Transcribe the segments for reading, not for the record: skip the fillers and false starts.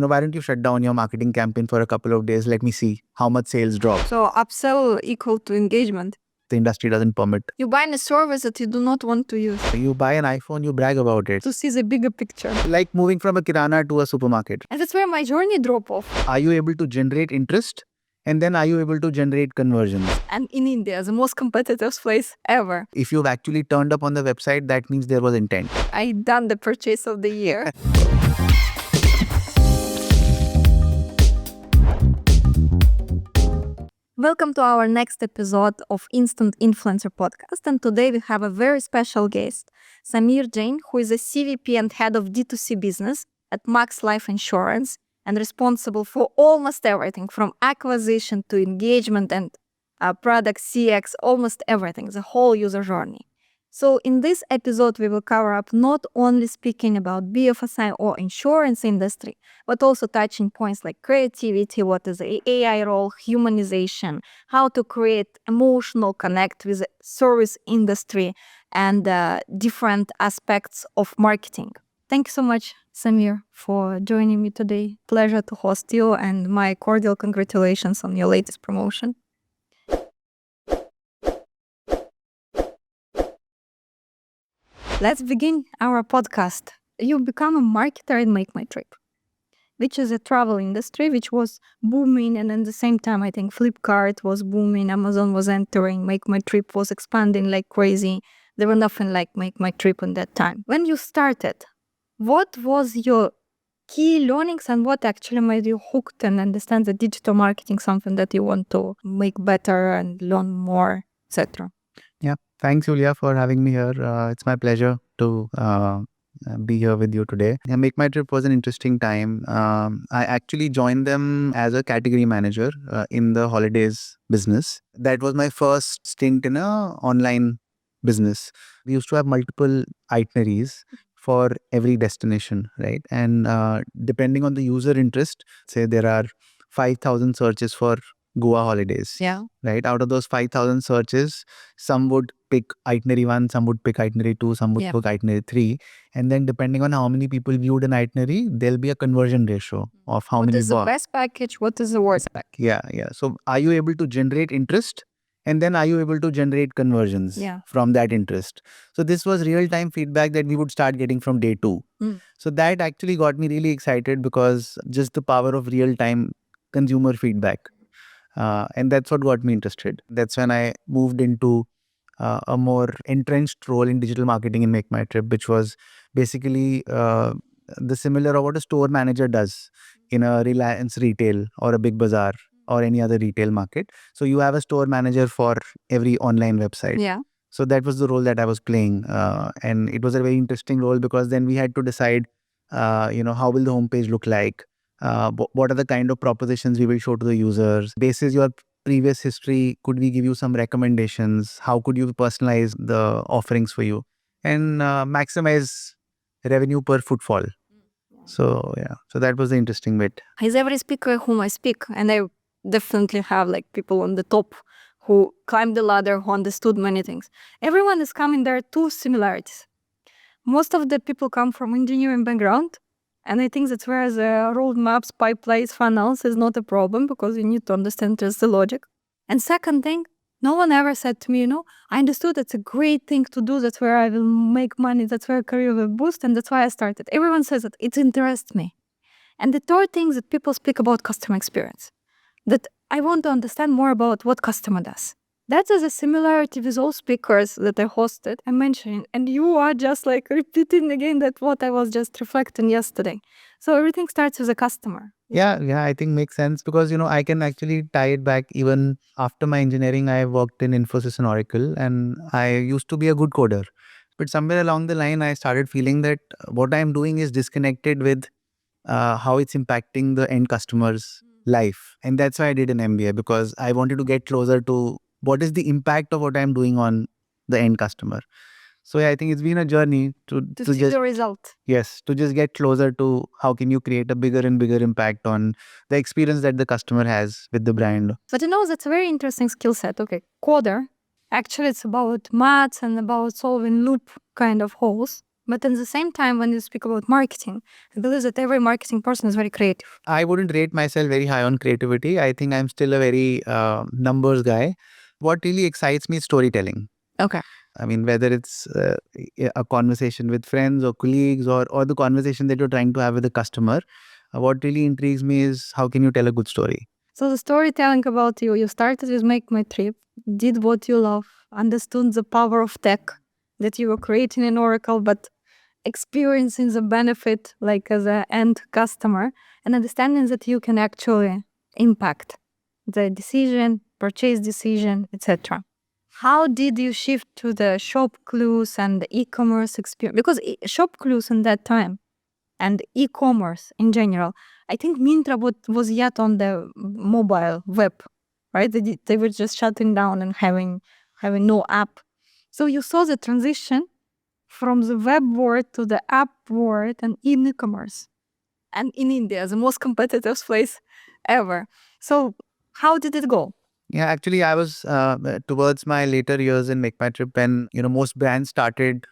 why don't you shut down your marketing campaign for a couple of days? Let me see how much sales drop. So upsell equal to engagement. The industry doesn't permit. You buy a service that you do not want to use. You buy an iPhone, you brag about it. To see the bigger picture. Like moving from a kirana to a supermarket. And that's where my journey drop off. Are you able to generate interest? And then are you able to generate conversions? And in India, the most competitive place ever. If you've actually turned up on the website, that means there was intent. I done the purchase of the year. Welcome to our next episode of Instant Influencer Podcast, and today we have a very special guest, Jain, who is a CVP and head of D2C business at Max Life Insurance and responsible for almost everything from acquisition to engagement and product CX, almost everything, the whole user journey. So in this episode, we will cover up not only speaking about BFSI or insurance industry, but also touching points like creativity, what is the AI role, humanization, how to create emotional connect with the service industry, and different aspects of marketing. Thank you so much, Samir, for joining me today. Pleasure to host you, and my cordial congratulations on your latest promotion. Let's begin our podcast. You become a marketer in MakeMyTrip, which is a travel industry which was booming, and at the same time, I think Flipkart was booming, Amazon was entering, MakeMyTrip was expanding like crazy. There were nothing like MakeMyTrip in that time. When you started, what was your key learnings and what actually made you hooked and understand the digital marketing, something that you want to make better and learn more, etc.? Yeah, thanks, Yulia, for having me here. It's my pleasure to be here with you today. Yeah, MakeMyTrip was an interesting time. I actually joined them as a category manager in the holidays business. That was my first stint in a online business. We used to have multiple itineraries for every destination, right? And depending on the user interest, say there are 5,000 searches for Goa holidays. Yeah. Right. Out of those 5,000 searches, some would pick itinerary 1, some would pick itinerary 2, some would pick itinerary 3. And then depending on how many people viewed an itinerary, there'll be a conversion ratio of how many. What is the best package? What is the worst package? Yeah. So are you able to generate interest? And then are you able to generate conversions from that interest? So this was real-time feedback that we would start getting from day 2. So that actually got me really excited because just the power of real-time consumer feedback. And that's what got me interested. That's when I moved into a more entrenched role in digital marketing in MakeMyTrip, which was basically the similar of what a store manager does in a Reliance retail or a Big Bazaar or any other retail market. So you have a store manager for every online website. Yeah. So that was the role that I was playing. And it was a very interesting role because then we had to decide, how will the homepage look like? What are the kind of propositions we will show to the users? Basis your previous history, could we give you some recommendations? How could you personalize the offerings for you and maximize revenue per footfall? So that was the interesting bit. As every speaker whom I speak, and I definitely have like people on the top who climbed the ladder, who understood many things. Everyone is coming there two similarities. Most of the people come from engineering background. And I think that's where the roadmaps, pipelines, funnels is not a problem because you need to understand just the logic. And second thing, no one ever said to me, I understood that's a great thing to do. That's where I will make money. That's where career will boost. And that's why I started. Everyone says that it interests me. And the third thing is that people speak about customer experience. That I want to understand more about what customer does. That is a similarity with all speakers that I hosted and mentioning. And you are just like repeating again that what I was just reflecting yesterday. So everything starts with a customer. Yeah, I think makes sense because, I can actually tie it back. Even after my engineering, I worked in Infosys and Oracle and I used to be a good coder. But somewhere along the line, I started feeling that what I'm doing is disconnected with how it's impacting the end customer's life. And that's why I did an MBA because I wanted to get closer to what is the impact of what I'm doing on the end customer. So I think it's been a journey to see just the result. Yes, to just get closer to how can you create a bigger and bigger impact on the experience that the customer has with the brand. But that's a very interesting skill set. Okay, coder. Actually, it's about maths and about solving loop kind of holes. But at the same time, when you speak about marketing, I believe that every marketing person is very creative. I wouldn't rate myself very high on creativity. I think I'm still a very numbers guy. What really excites me is storytelling. Okay. I mean, whether it's a conversation with friends or colleagues, or the conversation that you're trying to have with a customer, what really intrigues me is how can you tell a good story? So the storytelling about you started with Make My Trip, did what you love, understood the power of tech that you were creating in Oracle, but experiencing the benefit like as an end customer, and understanding that you can actually impact the decision, purchase decision, etc. How did you shift to the shop clues and the e-commerce experience? Because shop clues in that time and e-commerce in general, I think Mintra was yet on the mobile web, right? They were just shutting down and having no app. So you saw the transition from the web world to the app world and in e-commerce. And in India, the most competitive place ever. So how did it go? Yeah, actually, I was towards my later years in Make My Trip when most brands started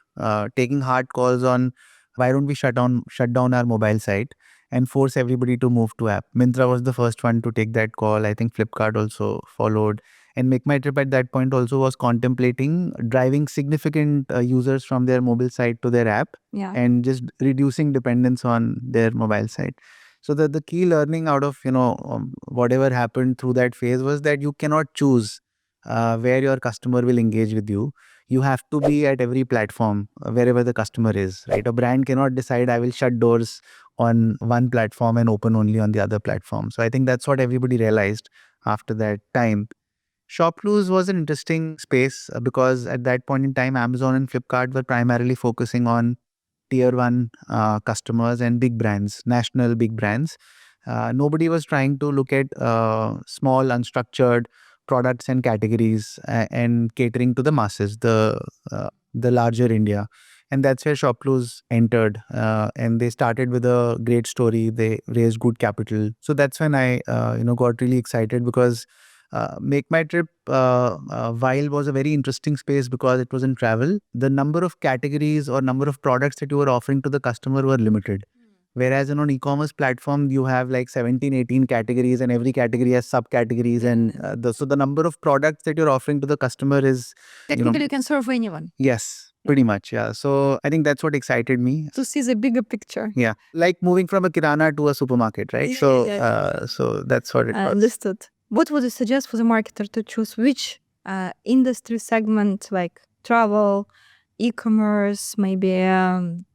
taking hard calls on why don't we shut down our mobile site and force everybody to move to app. Myntra was the first one to take that call. I think Flipkart also followed, and Make My Trip at that point also was contemplating driving significant users from their mobile site to their app, Yeah. and just reducing dependence on their mobile site. So the key learning out of whatever happened through that phase was that you cannot choose where your customer will engage with you. You have to be at every platform wherever the customer is, right? A brand cannot decide I will shut doors on one platform and open only on the other platform. So I think that's what everybody realized after that time. ShopClues was an interesting space because at that point in time, Amazon and Flipkart were primarily focusing on tier 1 customers and big brands, national big brands. Nobody was trying to look at small, unstructured products and categories and catering to the masses, the larger India. And that's where ShopClues entered. And they started with a great story. They raised good capital. So that's when I, got really excited because Make My Trip, while was a very interesting space because it was in travel, the number of categories or number of products that you were offering to the customer were limited. Whereas on an e-commerce platform, you have like 17, 18 categories and every category has subcategories. And so the number of products that you're offering to the customer is... Technically, you can serve anyone. Yes, pretty much. Yeah. So I think that's what excited me. To see the bigger picture. Yeah. Like moving from a kirana to a supermarket, right? So that's what it was. Understood. What would you suggest for the marketer to choose which industry segment, like travel, e-commerce, maybe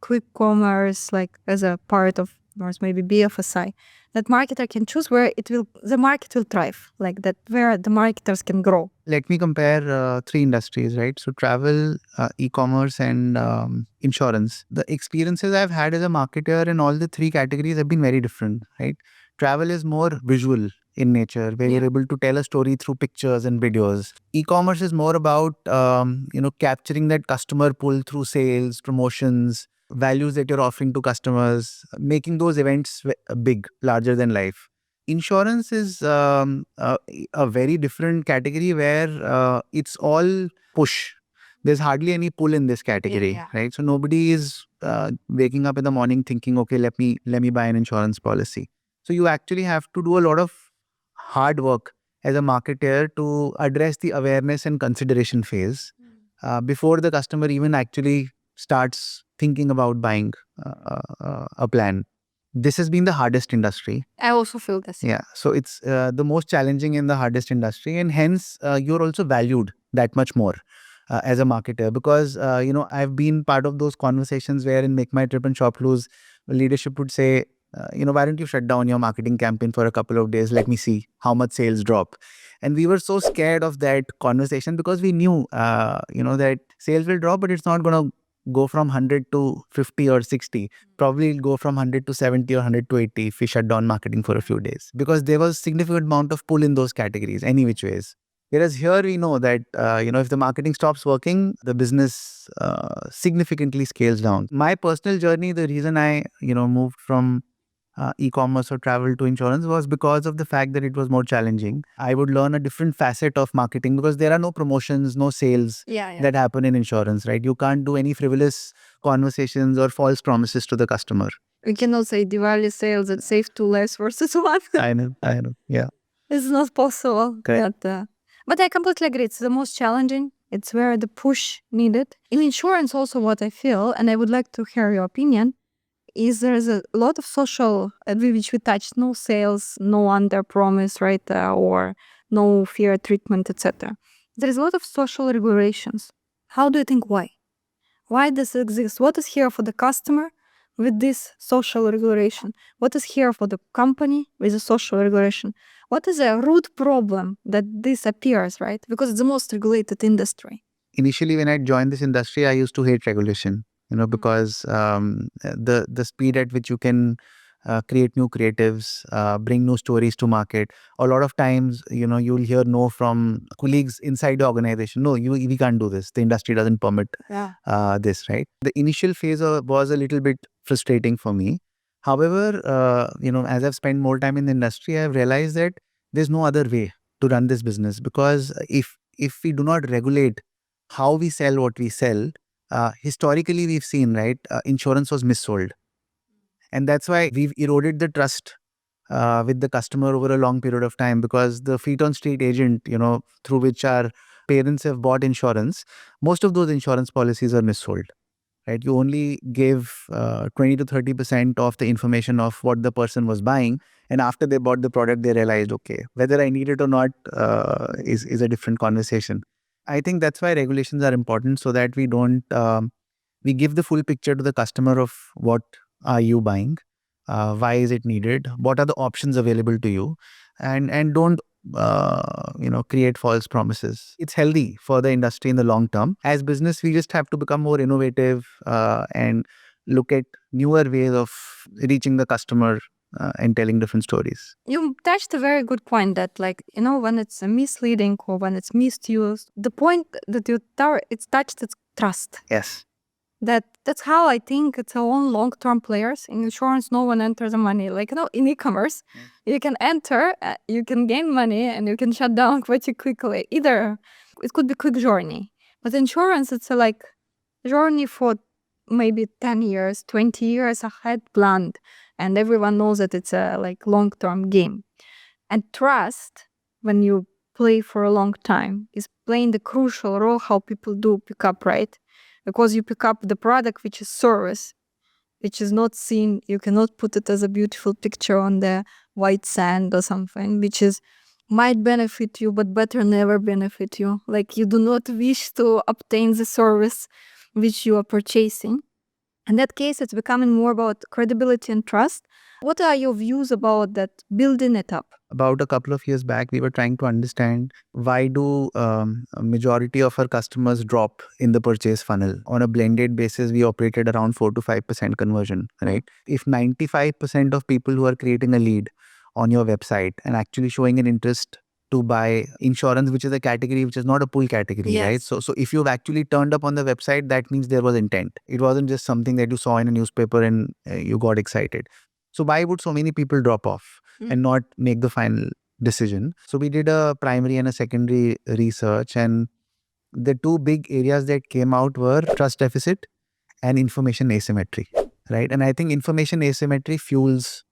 quick commerce, like as a part of commerce, maybe BFSI, that marketer can choose where the market will thrive, like that where the marketers can grow? Let me compare 3 industries, right? So travel, e-commerce, and insurance. The experiences I've had as a marketer in all the 3 categories have been very different, right? Travel is more visual in nature, where you're able to tell a story through pictures and videos. E-commerce is more about, capturing that customer pull through sales, promotions, values that you're offering to customers, making those events big, larger than life. Insurance is a very different category where it's all push. There's hardly any pull in this category, right? So nobody is waking up in the morning thinking, okay, let me buy an insurance policy. So you actually have to do a lot of hard work as a marketer to address the awareness and consideration phase before the customer even actually starts thinking about buying a plan. This has been the hardest industry. I also feel this. Yeah. So it's the most challenging and the hardest industry. And hence, you're also valued that much more as a marketer because, I've been part of those conversations where in Make My Trip and ShopClues, leadership would say, why don't you shut down your marketing campaign for a couple of days? Let me see how much sales drop. And we were so scared of that conversation because we knew, that sales will drop, but it's not going to go from 100 to 50 or 60. Probably it'll go from 100 to 70 or 100 to 80 if we shut down marketing for a few days. Because there was significant amount of pull in those categories, any which ways. Whereas here we know that, if the marketing stops working, the business significantly scales down. My personal journey, the reason I, moved from e-commerce or travel to insurance was because of the fact that it was more challenging. I would learn a different facet of marketing because there are no promotions, no sales that happen in insurance, right? You can't do any frivolous conversations or false promises to the customer. We cannot say Diwali sales and save 2 less versus 1. I know. Yeah. It's not possible. Correct. But I completely agree. It's the most challenging. It's where the push needed. In insurance also what I feel, and I would like to hear your opinion, is there's a lot of social, which we touched, no sales, no under promise, right? Or no fair treatment, etc. There is a lot of social regulations. How do you think why? Why does it exist? What is here for the customer with this social regulation? What is here for the company with the social regulation? What is a root problem that this appears, right? Because it's the most regulated industry. Initially, when I joined this industry, I used to hate regulation, because the speed at which you can create new creatives, bring new stories to market. A lot of times, you'll hear no from colleagues inside the organization. No, we can't do this. The industry doesn't permit this, right? The initial phase was a little bit frustrating for me. However, as I've spent more time in the industry, I've realized that there's no other way to run this business, because if we do not regulate how we sell what we sell, historically we've seen, right, insurance was missold. And that's why we've eroded the trust with the customer over a long period of time, because the feet on street agent, through which our parents have bought insurance, most of those insurance policies are missold. Right, you only give 20 to 30% of the information of what the person was buying, and after they bought the product, they realized, okay, whether I need it or not is a different conversation. I think that's why regulations are important, so that we don't we give the full picture to the customer of what are you buying, why is it needed, what are the options available to you, and don't create false promises. It's healthy for the industry in the long term. As business, we just have to become more innovative and look at newer ways of reaching the customer and telling different stories. You touched a very good point that, when it's misleading or when it's misused, the point that it's touched is trust. Yes. That's how I think it's all long-term players. In insurance, no one enters the money. In e-commerce, you can enter, you can gain money, and you can shut down pretty quickly. Either it could be quick journey, but insurance, it's a journey for maybe 10 years, 20 years ahead planned, and everyone knows that it's a long-term game. And trust, when you play for a long time, is playing the crucial role how people do pick up, right? Because you pick up the product, which is service, which is not seen. You cannot put it as a beautiful picture on the white sand or something, which might benefit you, but better never benefit you. You do not wish to obtain the service which you are purchasing. In that case, it's becoming more about credibility and trust. What are your views about that, building it up? About a couple of years back, we were trying to understand why do a majority of our customers drop in the purchase funnel. On a blended basis, we operated around 4 to 5% conversion, right? If 95% of people who are creating a lead on your website and actually showing an interest to buy insurance, which is a category which is not a pull category, right? So if you've actually turned up on the website, that means there was intent. It wasn't just something that you saw in a newspaper and you got excited. So why would so many people drop off and not make the final decision? So we did a primary and a secondary research, and the two big areas that came out were trust deficit and information asymmetry, right? And I think information asymmetry fuels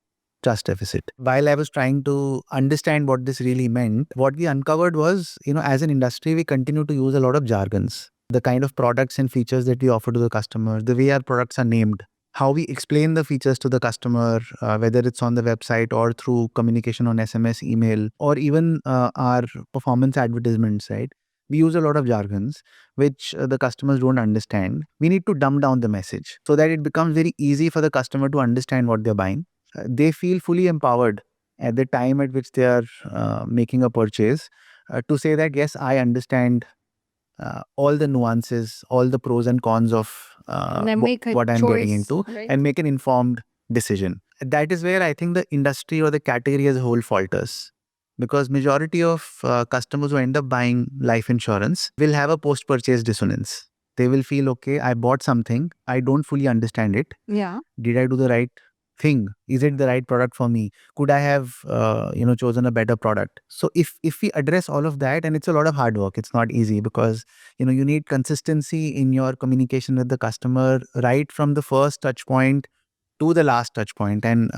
trust deficit. While I was trying to understand what this really meant, what we uncovered was, as an industry, we continue to use a lot of jargons. The kind of products and features that we offer to the customer, the way our products are named, how we explain the features to the customer, whether it's on the website or through communication on SMS, email, or even our performance advertisements, right? We use a lot of jargons, which the customers don't understand. We need to dumb down the message so that it becomes very easy for the customer to understand what they're buying. They feel fully empowered at the time at which they are making a purchase to say that, yes, I understand all the nuances, all the pros and cons of what I'm getting into, right? And make an informed decision. That is where I think the industry or the category as a whole falters. Because majority of customers who end up buying life insurance will have a post-purchase dissonance. They will feel, okay, I bought something, I don't fully understand it. Yeah. Did I do the right thing? Is it the right product for me? Could I have chosen a better product? So if we address all of that, and it's a lot of hard work, it's not easy, because you need consistency in your communication with the customer right from the first touch point to the last touch point. And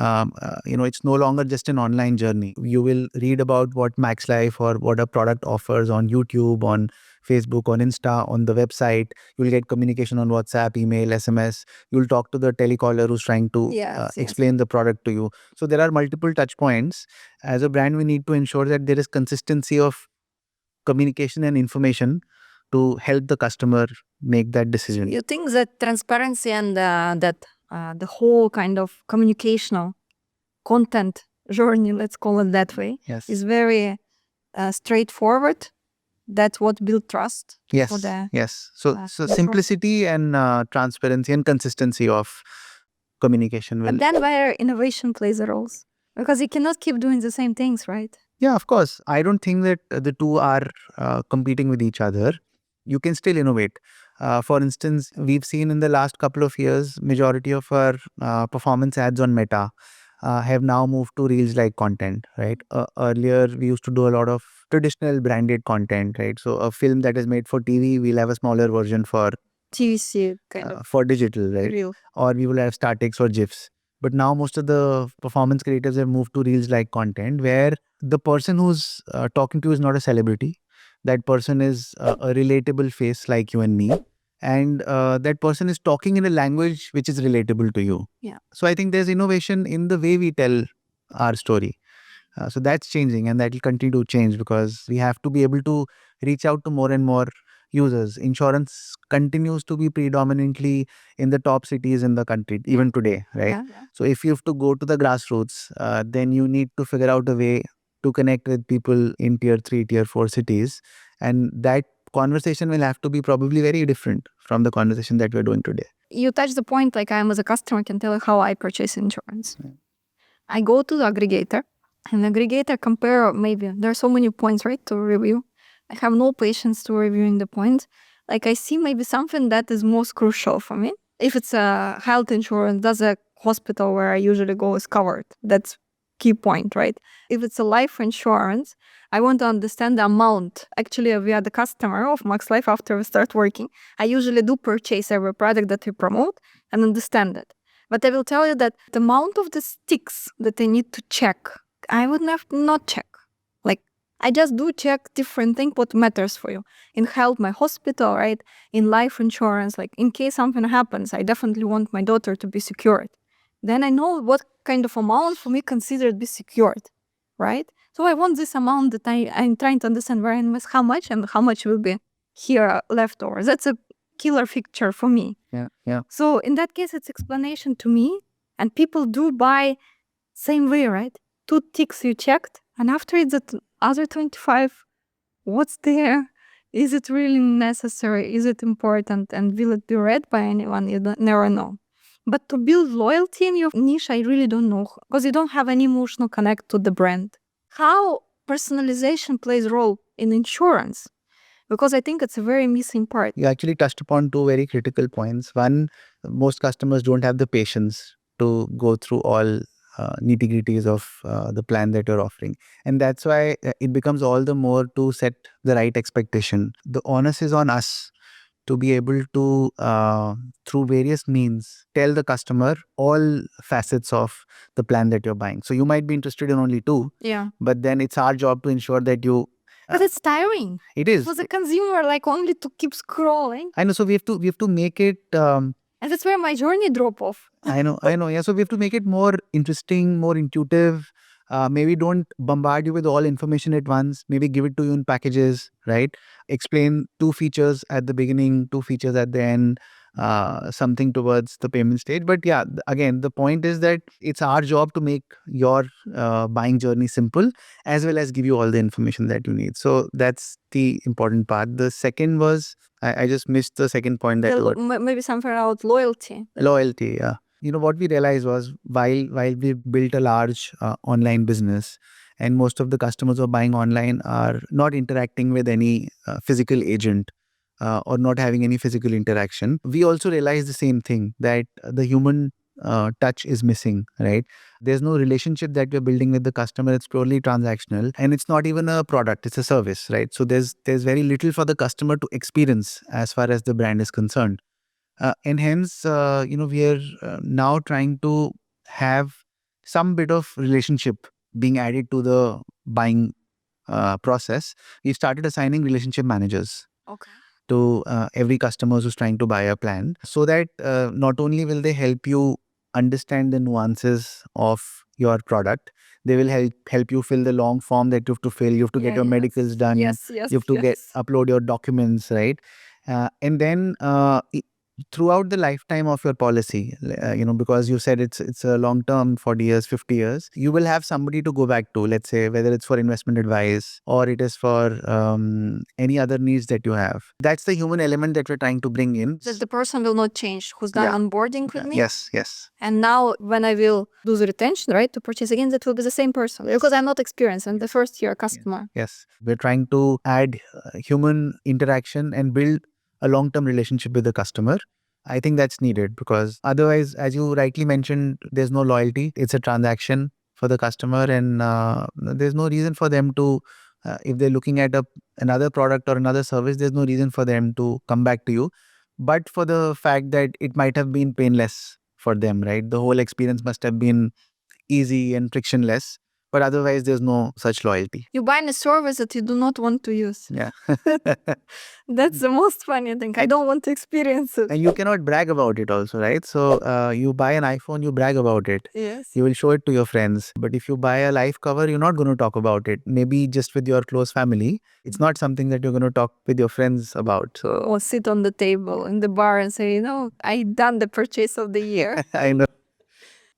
it's no longer just an online journey. You will read about what Max Life or what a product offers on YouTube, on Facebook, on Insta, on the website. You'll get communication on WhatsApp, email, SMS. You'll talk to the telecaller who's trying to explain the product to you. So there are multiple touch points. As a brand, we need to ensure that there is consistency of communication and information to help the customer make that decision. You think that transparency and the whole kind of communicational content journey, let's call it that way, is very straightforward? That's what builds trust? Yes, yes. So simplicity and transparency and consistency of communication will... But then where innovation plays a role? Because you cannot keep doing the same things, right? Yeah, of course. I don't think that the two are competing with each other. You can still innovate. For instance, we've seen in the last couple of years, majority of our performance ads on Meta have now moved to Reels-like content, right? Earlier, we used to do a lot of traditional branded content, right? So a film that is made for TV, we'll have a smaller version for TVC kind of for digital, right? Reel. Or we will have statics or GIFs. But now most of the performance creators have moved to Reels-like content, where the person who's talking to you is not a celebrity. That person is a relatable face like you and me. And that person is talking in a language which is relatable to you. Yeah. So I think there's innovation in the way we tell our story. So that's changing, and that will continue to change, because we have to be able to reach out to more and more users. Insurance continues to be predominantly in the top cities in the country, even today, right? Yeah. So if you have to go to the grassroots, then you need to figure out a way to connect with people in tier 3, tier 4 cities. And that conversation will have to be probably very different from the conversation that we're doing today. You touched the point, like I am as a customer can tell you how I purchase insurance. I go to the aggregator, and the aggregator compare, maybe there are so many points, right, to review. I have no patience to reviewing the points. Like I see maybe something that is most crucial for me. If it's a health insurance, does a hospital where I usually go is covered? That's key point, right? If it's a life insurance, I want to understand the amount. Actually, we are the customer of Max Life after we start working. I usually do purchase every product that we promote and understand it. But I will tell you that the amount of the sticks that I need to check, I would not check. Like, I just do check different things what matters for you. In health, my hospital, right? In life insurance, like in case something happens, I definitely want my daughter to be secured. Then I know what kind of amount for me considered be secured, right? So I want this amount that I'm trying to understand where I invest how much and how much will be here leftover. That's a killer picture for me. Yeah. So in that case, it's explanation to me, and people do buy same way, right? 2 ticks you checked, and after it's the other 25, what's there? Is it really necessary? Is it important? And will it be read by anyone? You never know. But to build loyalty in your niche, I really don't know, because you don't have any emotional connect to the brand. How personalization plays a role in insurance? Because I think it's a very missing part. You actually touched upon two very critical points. One, most customers don't have the patience to go through all nitty-gritties of the plan that you're offering. And that's why it becomes all the more to set the right expectation. The onus is on us to be able to, through various means, tell the customer all facets of the plan that you're buying. So you might be interested in only 2, but then it's our job to ensure that you... But it's tiring. It is. For the consumer, like only to keep scrolling. I know, so we have to make it... and that's where my journey drop off. I know. Yeah, so we have to make it more interesting, more intuitive. Maybe don't bombard you with all information at once. Maybe give it to you in packages, right? Explain 2 features at the beginning, 2 features at the end, something towards the payment stage. But yeah, again, the point is that it's our job to make your buying journey simple, as well as give you all the information that you need. So that's the important part. The second was, I just missed the second point. Maybe something about loyalty. Loyalty, yeah. What we realized was, while we built a large online business, and most of the customers who are buying online are not interacting with any physical agent or not having any physical interaction, we also realized the same thing, that the human touch is missing, right? There's no relationship that we're building with the customer. It's purely transactional, and it's not even a product, it's a service, right? So there's very little for the customer to experience as far as the brand is concerned. And hence, we are now trying to have some bit of relationship being added to the buying process. We started assigning relationship managers to every customer who's trying to buy a plan, so that not only will they help you understand the nuances of your product, they will help you fill the long form that you have to fill. You have to get your medicals done. You have to upload your documents, right? And then throughout the lifetime of your policy, because you said it's a long term, 40 years, 50 years, you will have somebody to go back to, let's say, whether it's for investment advice or it is for any other needs that you have. That's the human element that we're trying to bring in. That the person will not change who's done onboarding with me? Yes. And now when I will do the retention, right, to purchase again, that will be the same person, because I'm not experienced and the first year customer. Yes. We're trying to add human interaction and build a long-term relationship with the customer. I think that's needed, because otherwise, as you rightly mentioned, there's no loyalty. It's a transaction for the customer, and there's no reason for them to, if they're looking at another product or another service, there's no reason for them to come back to you. But for the fact that it might have been painless for them, right? The whole experience must have been easy and frictionless. But otherwise, there's no such loyalty. You buy a service that you do not want to use. Yeah. That's the most funny thing. I don't want to experience it. And you cannot brag about it also, right? So you buy an iPhone, you brag about it. Yes. You will show it to your friends. But if you buy a life cover, you're not going to talk about it. Maybe just with your close family. It's not something that you're going to talk with your friends about. So, or sit on the table in the bar and say, I done the purchase of the year. I know.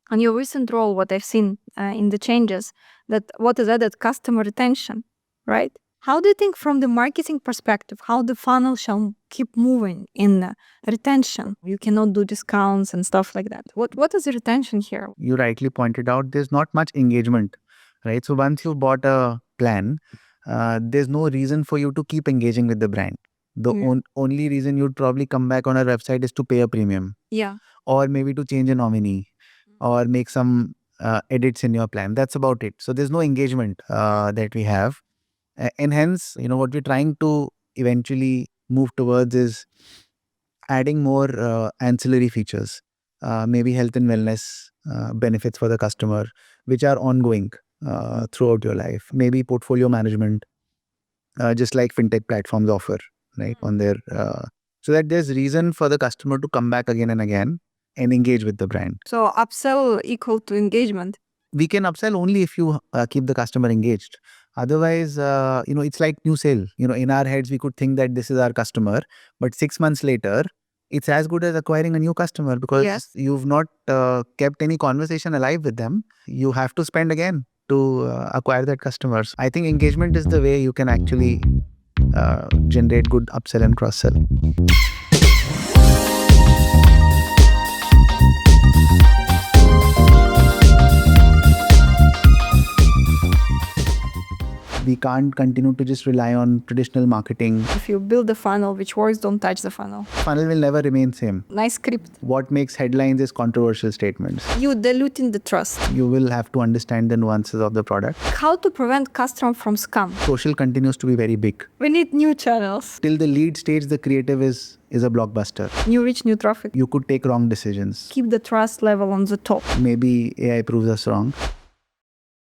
On your recent role, what I've seen in the changes, that what is added, customer retention, right? How do you think from the marketing perspective, how the funnel shall keep moving in retention? You cannot do discounts and stuff like that. What is the retention here? You rightly pointed out, there's not much engagement, right? So once you bought a plan, there's no reason for you to keep engaging with the brand. The only reason you'd probably come back on our website is to pay a premium. Yeah. Or maybe to change a nominee or make some edits in your plan. That's about it. So there's no engagement that we have. And hence, what we're trying to eventually move towards is adding more ancillary features, maybe health and wellness benefits for the customer, which are ongoing throughout your life. Maybe portfolio management, just like fintech platforms offer, right, on their, so that there's reason for the customer to come back again and again and engage with the brand. So upsell equal to engagement? We can upsell only if you keep the customer engaged. Otherwise, it's like new sale. In our heads, we could think that this is our customer, but 6 months later, it's as good as acquiring a new customer, because you've not kept any conversation alive with them. You have to spend again to acquire that customer. So I think engagement is the way you can actually generate good upsell and cross-sell. We can't continue to just rely on traditional marketing. If you build a funnel which works, don't touch the funnel. Funnel will never remain same. Nice script. What makes headlines is controversial statements. You diluting the trust. You will have to understand the nuances of the product. How to prevent customer from scam? Social continues to be very big. We need new channels. Till the lead stage, the creative is a blockbuster. New reach, new traffic. You could take wrong decisions. Keep the trust level on the top. Maybe AI proves us wrong.